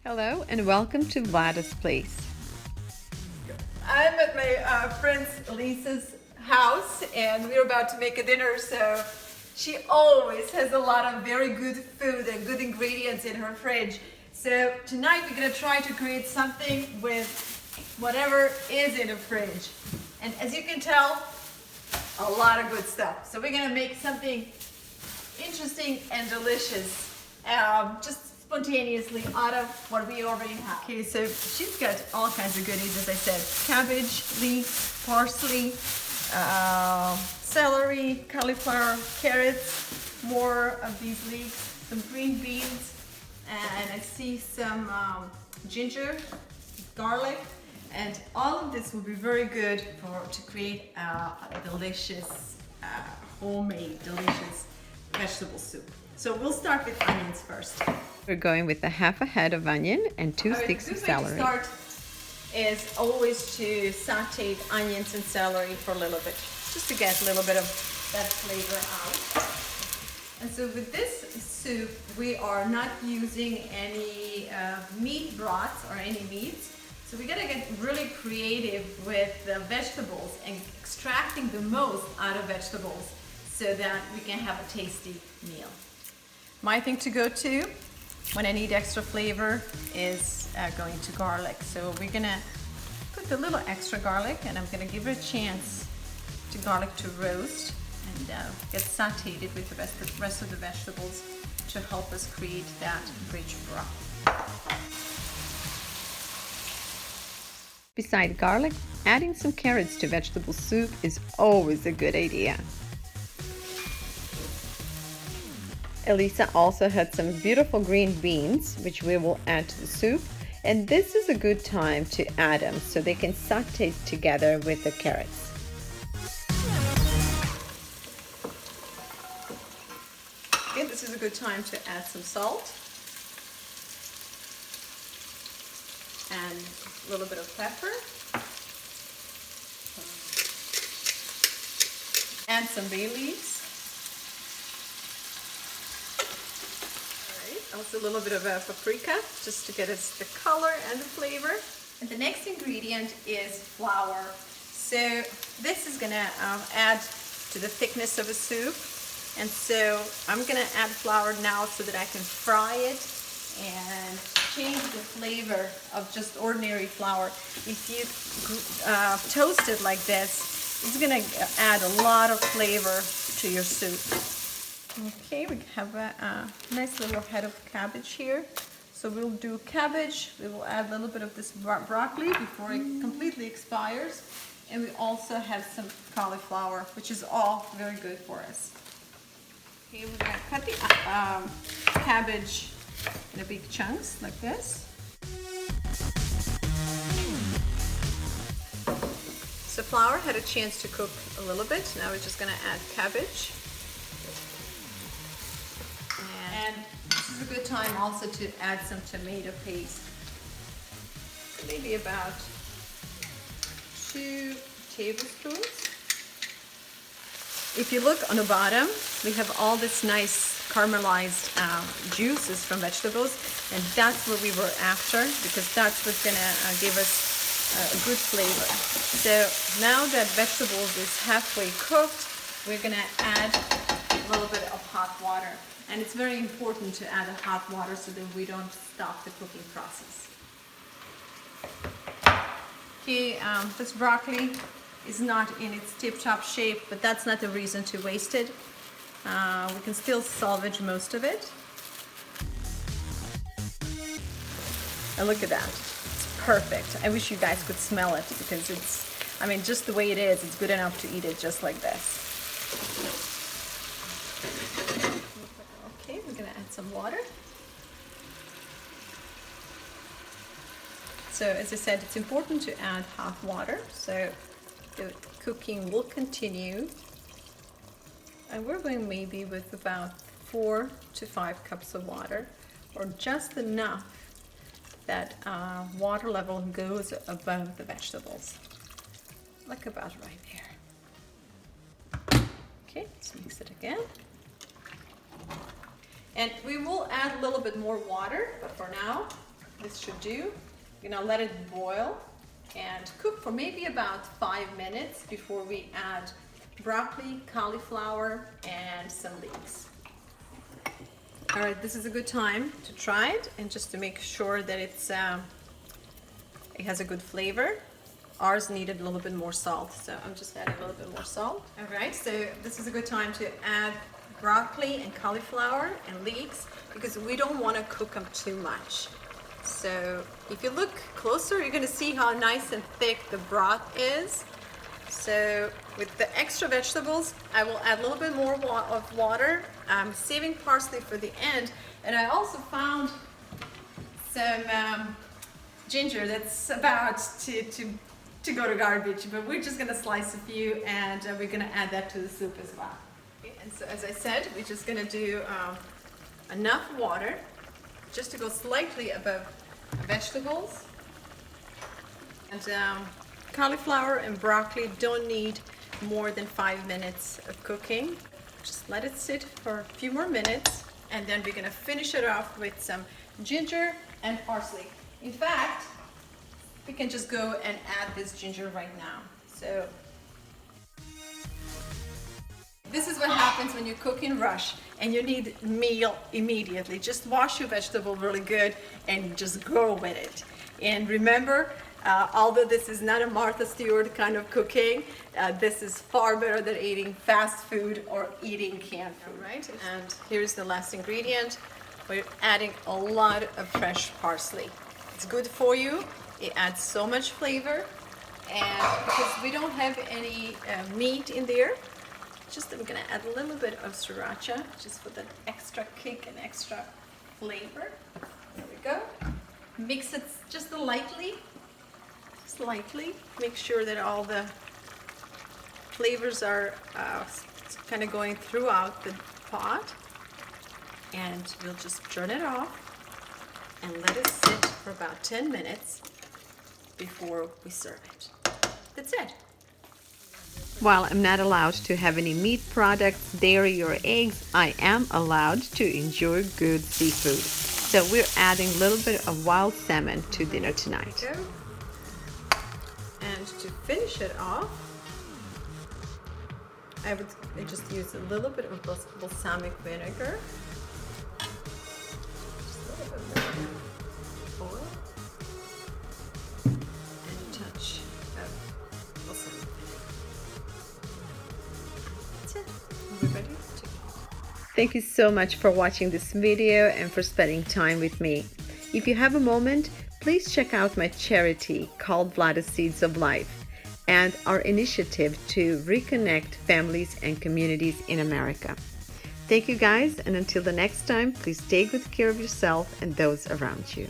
Hello and welcome to VLADA'S place. I'm at my friend Lisa's house and we're about to make a dinner, so she always has a lot of very good food and good ingredients in her fridge. So tonight we're going to try to create something with whatever is in the fridge. And as you can tell, a lot of good stuff. So we're going to make something interesting and delicious, just spontaneously out of what we already have. Okay, so she's got all kinds of goodies, as I said. Cabbage, leeks, parsley, celery, cauliflower, carrots, more of these leeks, some green beans, and I see some ginger, garlic, and all of this will be very good to create a delicious, homemade, delicious vegetable soup. So we'll start with onions first. We're going with half a head of onion and 2 sticks of celery. The way to start is always to saute onions and celery for a little bit, just to get a little bit of that flavor out. And so with this soup, we are not using any meat broths or any meats. So we gotta get really creative with the vegetables and extracting the most out of vegetables so that we can have a tasty meal. My thing to go to when I need extra flavor is going to garlic. So we're gonna put a little extra garlic and I'm gonna give it a chance to garlic to roast and get sauteed with the rest of the vegetables to help us create that rich broth. Beside garlic, adding some carrots to vegetable soup is always a good idea. Elisa also had some beautiful green beans, which we will add to the soup. And this is a good time to add them so they can saute together with the carrots. Okay, this is a good time to add some salt and a little bit of pepper and some bay leaves. Also a little bit of paprika, just to get us the color and the flavor. And the next ingredient is flour. So this is gonna add to the thickness of a soup. And so I'm gonna add flour now so that I can fry it and change the flavor of just ordinary flour. If you toast it like this, it's gonna add a lot of flavor to your soup. Okay, we have a nice little head of cabbage here. So we'll do cabbage, we will add a little bit of this broccoli before it completely expires. And we also have some cauliflower, which is all very good for us. Okay, we're gonna cut the cabbage in big chunks like this. So flour had a chance to cook a little bit. Now we're just gonna add cabbage. And this is a good time also to add some tomato paste. Maybe about 2 tablespoons. If you look on the bottom, we have all this nice caramelized juices from vegetables, and that's what we were after because that's what's gonna give us a good flavor. So now that vegetables is halfway cooked, we're gonna add a little bit of hot water. And it's very important to add hot water so that we don't stop the cooking process. Okay, this broccoli is not in its tip-top shape, but that's not the reason to waste it. We can still salvage most of it. And look at that, it's perfect. I wish you guys could smell it because it's, I mean, just the way it is, it's good enough to eat it just like this. We're going to add some water. So as I said, it's important to add hot water so the cooking will continue. And we're going maybe with about 4 to 5 cups of water, or just enough that water level goes above the vegetables. Like about right there. Okay, let's mix it again. And we will add a little bit more water, but for now, this should do. We're gonna let it boil and cook for maybe about 5 minutes before we add broccoli, cauliflower, and some leeks. All right, this is a good time to try it and just to make sure that it has a good flavor. Ours needed a little bit more salt, so I'm just adding a little bit more salt. All right, so this is a good time to add broccoli and cauliflower and leeks because we don't want to cook them too much. So if you look closer, you're going to see how nice and thick the broth is. So with the extra vegetables, I will add a little bit more of water. I'm saving parsley for the end, and I also found some ginger that's about to go to garbage, but we're just gonna slice a few and we're gonna add that to the soup as well. Okay, and so as I said, we're just gonna do enough water just to go slightly above vegetables. And cauliflower and broccoli don't need more than 5 minutes of cooking. Just let it sit for a few more minutes, and then we're gonna finish it off with some ginger and parsley. In fact, we can just go and add this ginger right now. So this is what happens when you cook in rush and you need meal immediately. Just wash your vegetable really good and just go with it. And remember, although this is not a Martha Stewart kind of cooking, this is far better than eating fast food or eating canned food, right? And here's the last ingredient. We're adding a lot of fresh parsley. It's good for you. It adds so much flavor, and because we don't have any meat in there, just I'm gonna add a little bit of sriracha just for the extra kick and extra flavor. There we go. Mix it just lightly. Make sure that all the flavors are kind of going throughout the pot, and we'll just turn it off and let it sit for about 10 minutes before we serve it. That's it. While I'm not allowed to have any meat products, dairy or eggs, I am allowed to enjoy good seafood. So we're adding a little bit of wild salmon to dinner tonight. And to finish it off, I would just use a little bit of balsamic vinegar. Just a little bit more oil. And a touch of balsamic vinegar. That's it. We're ready to go. Thank you so much for watching this video and for spending time with me. If you have a moment, please check out my charity called VLADA'S Seeds of Life and our initiative to reconnect families and communities in America. Thank you guys, and until the next time, please take good care of yourself and those around you.